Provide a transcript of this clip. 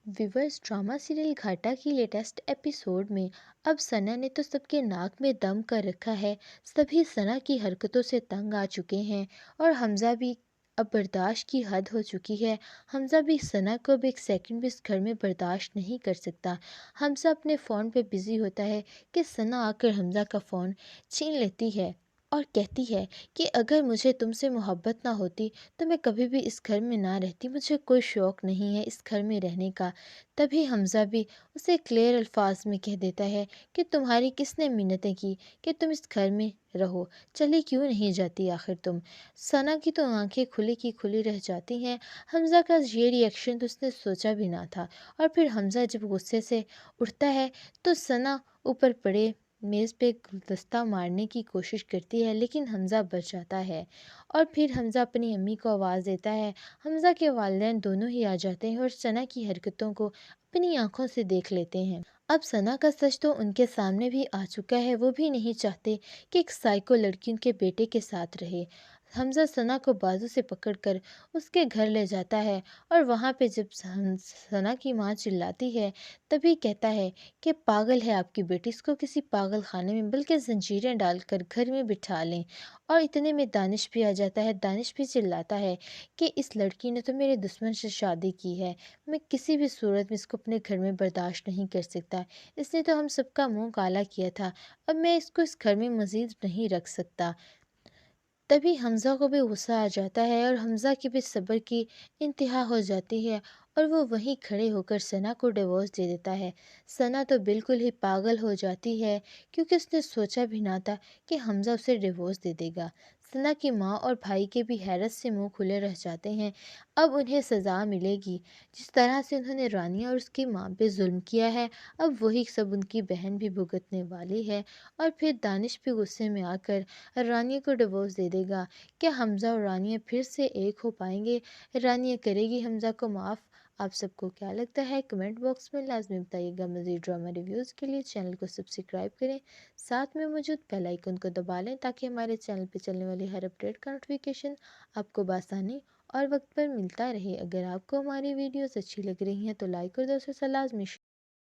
Weavers drama serial घाटा की latest episode में अब सना ने तो सबके नाक में दम कर रखा है। सभी सना की हरकतों से तंग आ चुके हैं और हमजा भी अब बर्दाश्त की हद हो चुकी है। हमजा भी सना को अब एक सेकंड भी इस घर में बर्दाश्त नहीं कर सकता। हमजा अपने फ़ोन पे बिज़ी होता है कि सना आकर हमजा का फ़ोन छीन लेती है और कहती है कि अगर मुझे तुमसे मोहब्बत ना होती तो मैं कभी भी इस घर में ना रहती, मुझे कोई शौक़ नहीं है इस घर में रहने का। तभी हमज़ा भी उसे क्लियर अल्फाज में कह देता है कि तुम्हारी किसने मिन्नतें की कि तुम इस घर में रहो, चली क्यों नहीं जाती आखिर तुम। सना की तो आंखें खुली की खुली रह जाती हैं। हमज़ा का ये रिएक्शन तो उसने सोचा भी ना था। और फिर हमज़ा जब गुस्से से उठता है तो सना ऊपर पड़े मेज़ पे गुलदस्ता मारने की कोशिश करती है, लेकिन हमज़ा बच जाता है। और फिर हमज़ा अपनी अम्मी को आवाज़ देता है। हमज़ा के वालिदैन दोनों ही आ जाते हैं और सना की हरकतों को अपनी आंखों से देख लेते हैं। अब सना का सच तो उनके सामने भी आ चुका है। वो भी नहीं चाहते कि एक साइको लड़की उनके बेटे के साथ रहे। हमज़ा सना को बाजू से पकड़कर उसके घर ले जाता है और वहाँ पे जब सना की माँ चिल्लाती है तभी कहता है कि पागल है आपकी बेटी, इसको किसी पागल खाने में बल्कि जंजीरें डालकर घर में बिठा लें। और इतने में दानिश भी आ जाता है। दानिश भी चिल्लाता है कि इस लड़की ने तो मेरे दुश्मन से शादी की है, मैं किसी भी सूरत में इसको अपने घर में बर्दाश्त नहीं कर सकता। इसने तो हम सबका मुंह काला किया था, अब मैं इसको इस घर में मज़ीद नहीं रख सकता। तभी हमज़ा को भी गुस्सा आ जाता है और हमज़ा की भी सब्र की इंतहा हो जाती है और वो वहीं खड़े होकर सना को डिवोर्स दे देता है। सना तो बिल्कुल ही पागल हो जाती है क्योंकि उसने सोचा भी ना था कि हमज़ा उसे डिवोर्स दे देगा। सना की माँ और भाई के भी हैरत से मुंह खुले रह जाते हैं। अब उन्हें सज़ा मिलेगी। जिस तरह से उन्होंने रानिया और उसकी माँ पे जुल्म किया है, अब वही सब उनकी बहन भी भुगतने वाली है। और फिर दानिश भी गुस्से में आकर रानिया को डिवोर्स दे देगा। क्या हमज़ा और रानिया फिर से एक हो पाएंगे? रानिया करेगी हमज़ा को माफ़? आप सबको क्या लगता है कमेंट बॉक्स में लाजमी बताइएगा। मज़ीद ड्रामा रिव्यूज़ के लिए चैनल को सब्सक्राइब करें, साथ में मौजूद बेल आइकन को दबा लें ताकि हमारे चैनल पर चलने वाली हर अपडेट का नोटिफिकेशन आपको बआसानी और वक्त पर मिलता रहे। अगर आपको हमारी वीडियोस अच्छी लग रही हैं तो लाइक और दोस्तों से लाजमी